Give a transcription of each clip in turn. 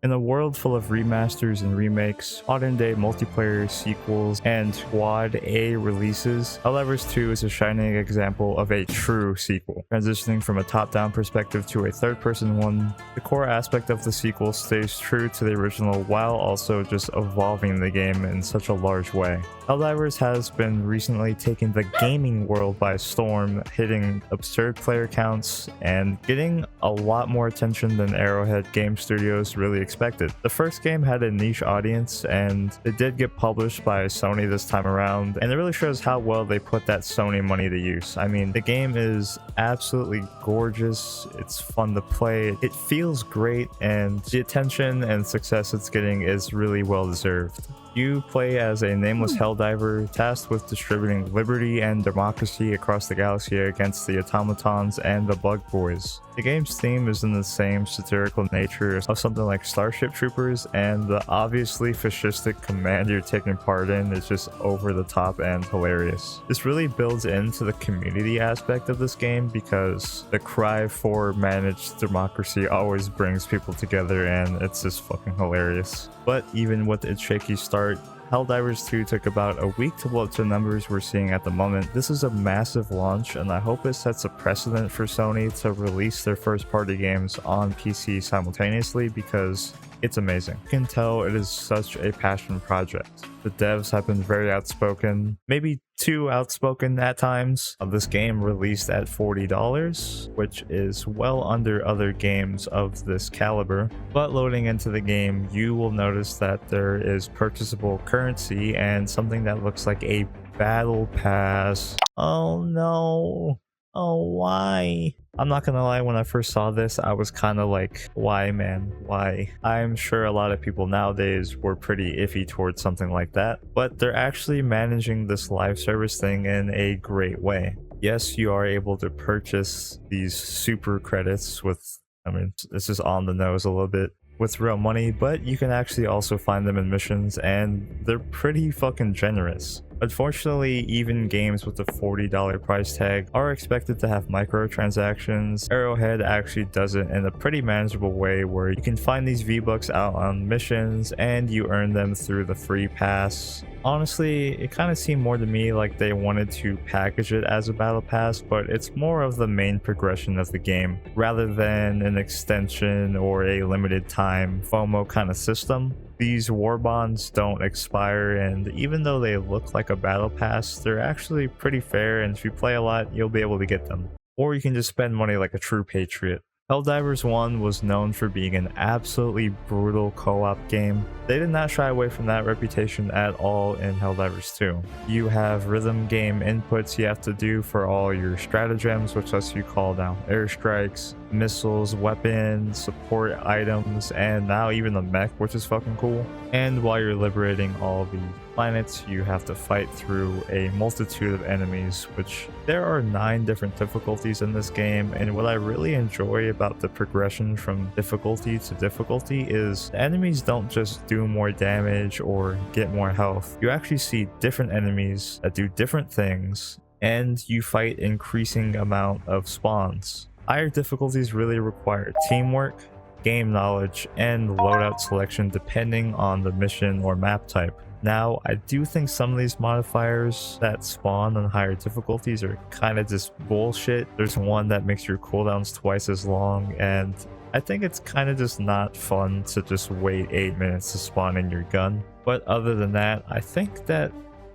In a world full of remasters and remakes, modern-day multiplayer sequels, and Quad A releases, Helldivers 2 is a shining example of a true sequel. Transitioning from a top-down perspective to a third-person one, the core aspect of the sequel stays true to the original while also just evolving the game in such a large way. Helldivers has been recently taking the gaming world by storm, hitting absurd player counts and getting a lot more attention than Arrowhead Game Studios really expected. The first game had a niche audience and it did get published by Sony this time around, and it really shows how well they put that Sony money to use. I mean, the game is absolutely gorgeous, it's fun to play, it feels great, and the attention and success it's getting is really well deserved. You play as a nameless Helldiver tasked with distributing liberty and democracy across the galaxy against the automatons and the bug boys. The game's theme is in the same satirical nature of something like Starship Troopers, and the obviously fascistic command you're taking part in is just over the top and hilarious. This really builds into the community aspect of this game because the cry for managed democracy always brings people together, and it's just fucking hilarious. But even with its shaky start, Helldivers 2 took about a week to blow up to the numbers we're seeing at the moment. This is a massive launch, and I hope it sets a precedent for Sony to release their first party games on PC simultaneously because it's amazing. You can tell it is such a passion project. The devs have been very outspoken, maybe too outspoken at times. This game released at $40, which is well under other games of this caliber. But loading into the game, you will notice that there is purchasable currency and something that looks like a battle pass. Oh no. Oh, why? I'm not gonna lie, when I first saw this, I was kind of like, why, man? Why? I'm sure a lot of people nowadays were pretty iffy towards something like that, but they're actually managing this live service thing in a great way. Yes, you are able to purchase these super credits with, I mean, this is on the nose a little bit, with real money, but you can actually also find them in missions, and they're pretty fucking generous. Unfortunately, even games with the $40 price tag are expected to have microtransactions. Arrowhead actually does it in a pretty manageable way where you can find these V-Bucks out on missions and you earn them through the free pass. Honestly, it kind of seemed more to me like they wanted to package it as a battle pass, but it's more of the main progression of the game rather than an extension or a limited time FOMO kind of system. These war bonds don't expire, and even though they look like a battle pass, they're actually pretty fair, and if you play a lot, you'll be able to get them. Or you can just spend money like a true patriot. Helldivers 1 was known for being an absolutely brutal co-op game. They did not shy away from that reputation at all in Helldivers 2. You have rhythm game inputs you have to do for all your stratagems, which lets you call down airstrikes, missiles, weapons, support items, and now even a mech, which is fucking cool. And while you're liberating all the planets, you have to fight through a multitude of enemies, which there are 9 different difficulties in this game, and what I really enjoy about the progression from difficulty to difficulty is the enemies don't just do more damage or get more health. You actually see different enemies that do different things, and you fight increasing amount of spawns. Higher difficulties really require teamwork, game knowledge, and loadout selection depending on the mission or map type. Now, I do think some of these modifiers that spawn on higher difficulties are kind of just bullshit. There's one that makes your cooldowns twice as long, and I think it's kind of just not fun to just wait 8 minutes to spawn in your gun. But other than that, I think that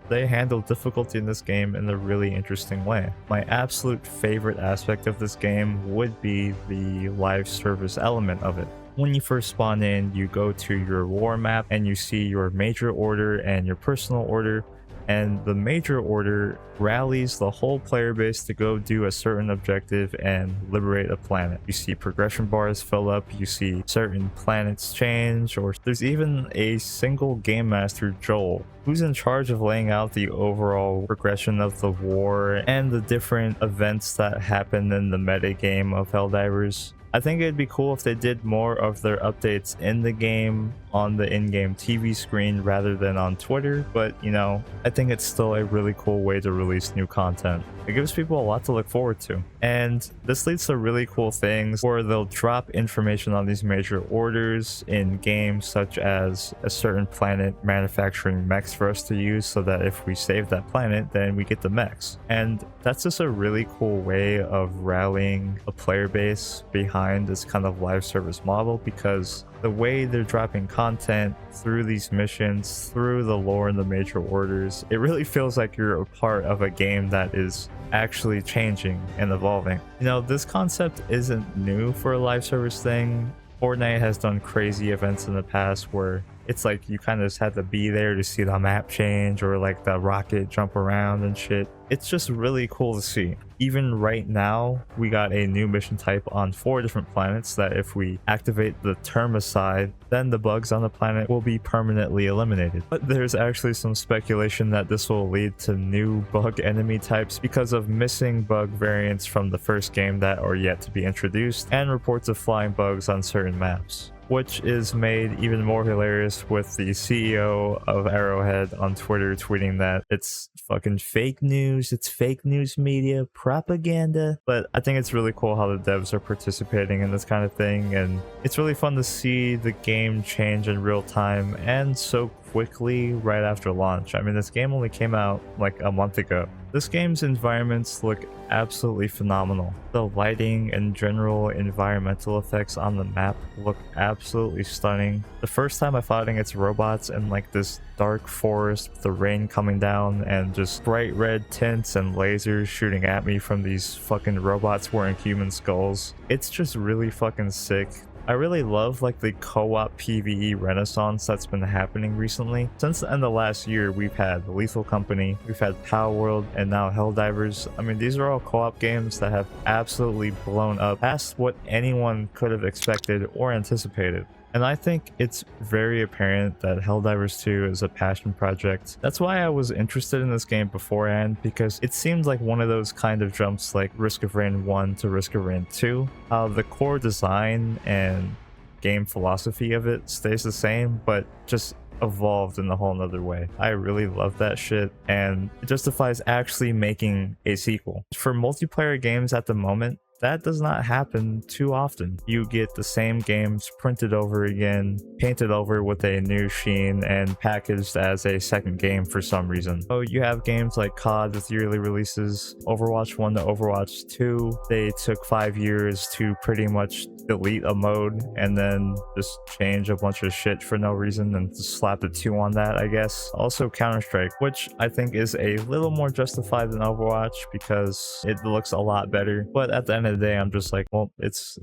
they handle difficulty in this game in a really interesting way. My absolute favorite aspect of this game would be the live service element of it. When you first spawn in, you go to your war map and you see your major order and your personal order, and the major order rallies the whole player base to go do a certain objective and liberate a planet. You see progression bars fill up, you see certain planets change, or there's even a single game master, Joel, who's in charge of laying out the overall progression of the war and the different events that happen in the meta game of Helldivers. I think it'd be cool if they did more of their updates in the game on the in-game TV screen rather than on Twitter, but you know, I think it's still a really cool way to release new content. It gives people a lot to look forward to. And this leads to really cool things where they'll drop information on these major orders in games, such as a certain planet manufacturing mechs for us to use, so that if we save that planet, then we get the mechs. And that's just a really cool way of rallying a player base behind this kind of live service model, because the way they're dropping content through these missions, through the lore and the major orders, it really feels like you're a part of a game that is actually changing and evolving. You know, this concept isn't new for a live service thing. Fortnite has done crazy events in the past where it's like you kind of just had to be there to see the map change, or like the rocket jump around and shit. It's just really cool to see. Even right now, we got a new mission type on 4 different planets that if we activate the termicide, then the bugs on the planet will be permanently eliminated. But there's actually some speculation that this will lead to new bug enemy types because of missing bug variants from the first game that are yet to be introduced, and reports of flying bugs on certain maps, which is made even more hilarious with the CEO of Arrowhead on Twitter tweeting that it's fucking fake news, it's fake news media propaganda. But I think it's really cool how the devs are participating in this kind of thing, and it's really fun to see the game change in real time and so quickly right after launch. I mean, this game only came out like a month ago. This game's environments look absolutely phenomenal. The lighting and general environmental effects on the map look absolutely stunning. The first time I fought against robots in like this dark forest with the rain coming down and just bright red tints and lasers shooting at me from these fucking robots wearing human skulls. It's just really fucking sick. I really love like the co-op PvE renaissance that's been happening recently. Since the end of last year, we've had Lethal Company, we've had Power World, and now Helldivers. I mean, these are all co-op games that have absolutely blown up past what anyone could have expected or anticipated. And I think it's very apparent that Helldivers 2 is a passion project. That's why I was interested in this game beforehand, because it seemed like one of those kind of jumps like Risk of Rain 1 to Risk of Rain 2. The core design and game philosophy of it stays the same, but just evolved in a whole nother way. I really love that shit, and it justifies actually making a sequel. For multiplayer games at the moment, that does not happen too often. You get the same games printed over again, painted over with a new sheen, and packaged as a second game for some reason. So you have games like COD with yearly releases, Overwatch 1 to Overwatch 2. They took 5 years to pretty much delete a mode and then just change a bunch of shit for no reason and just slap the 2 on that, I guess. Also Counter-Strike, which I think is a little more justified than Overwatch because it looks a lot better. But at the end of the day, I'm just like, well, it's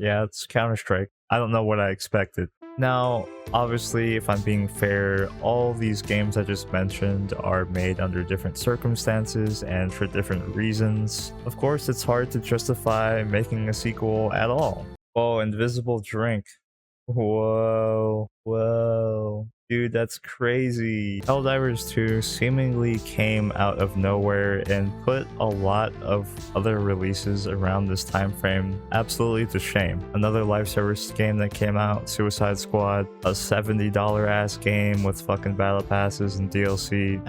Counter-Strike. I don't know what I expected. Now, obviously, if I'm being fair, all these games I just mentioned are made under different circumstances and for different reasons. Of course, it's hard to justify making a sequel at all. Oh, Invisible Drink. Whoa. Dude, that's crazy. Helldivers 2 seemingly came out of nowhere and put a lot of other releases around this time frame absolutely to shame. Another live service game that came out, Suicide Squad, a $70 ass game with fucking battle passes and DLC.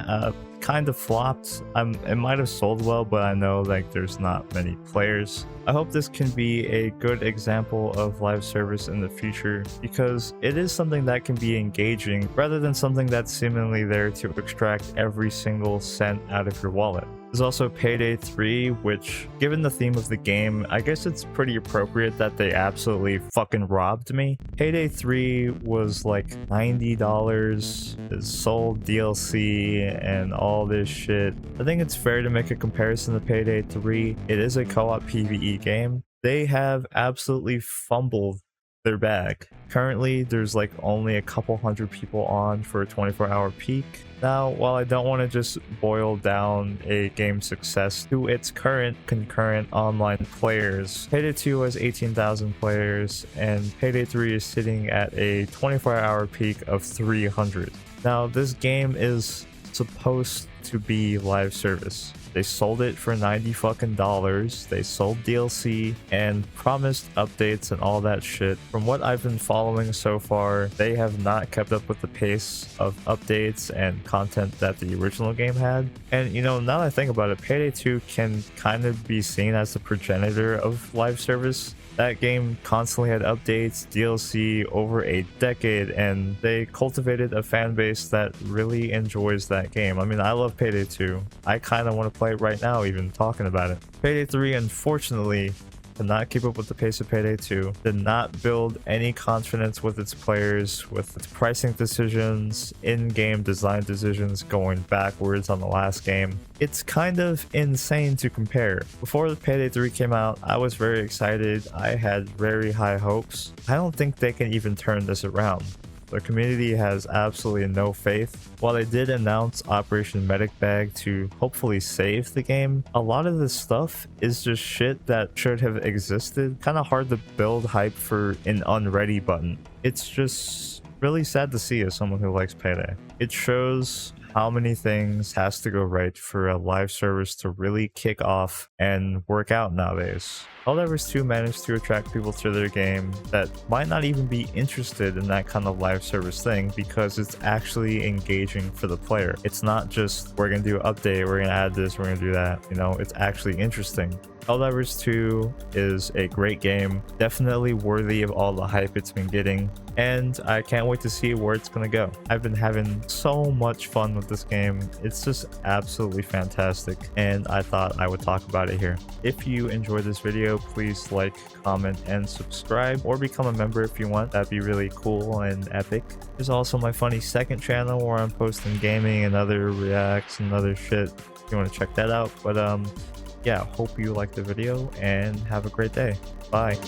Kind of flopped. It might have sold well, but I know like there's not many players. I hope this can be a good example of live service in the future, because it is something that can be engaging rather than something that's seemingly there to extract every single cent out of your wallet. There's also Payday 3, which, given the theme of the game, I guess it's pretty appropriate that they absolutely fucking robbed me. Payday 3 was like $90, it sold DLC and all this shit. I think it's fair to make a comparison to Payday 3. It is a co-op PvE game. They have absolutely fumbled their bag. Currently, there's like only a couple hundred people on for a 24-hour peak. Now, while I don't want to just boil down a game's success to its current concurrent online players, Payday 2 has 18,000 players, and Payday 3 is sitting at a 24-hour peak of 300. Now, this game is supposed to be live service. They sold it for $90 fucking dollars. They sold DLC and promised updates and all that shit. From what I've been following so far, they have not kept up with the pace of updates and content that the original game had. And you know, now that I think about it, Payday 2 can kind of be seen as the progenitor of live service. That game constantly had updates, DLC over a decade, and they cultivated a fan base that really enjoys that game. I mean, I love Payday 2. I kind of want to play it right now, even talking about it. Payday 3, unfortunately, did not keep up with the pace of Payday 2, did not build any confidence with its players, with its pricing decisions, in-game design decisions going backwards on the last game. It's kind of insane to compare. Before the Payday 3 came out, I was very excited. I had very high hopes. I don't think they can even turn this around. The community has absolutely no faith. While they did announce Operation Medic Bag to hopefully save the game, a lot of this stuff is just shit that should have existed. Kind of hard to build hype for an unready button. It's just really sad to see as someone who likes Payday. It shows how many things has to go right for a live service to really kick off and work out nowadays. Helldivers 2 managed to attract people to their game that might not even be interested in that kind of live service thing because it's actually engaging for the player. It's not just, we're gonna do an update, we're gonna add this, we're gonna do that. You know, it's actually interesting. Helldivers 2 is a great game, definitely worthy of all the hype it's been getting, and I can't wait to see where it's gonna go. I've been having so much fun with this game. It's just absolutely fantastic, and I thought I would talk about it here. If you enjoyed this video, please like, comment, and subscribe, or become a member if you want. That'd be really cool and epic. There's also my funny second channel where I'm posting gaming and other reacts and other shit if you want to check that out. But yeah, hope you liked the video and have a great day. Bye.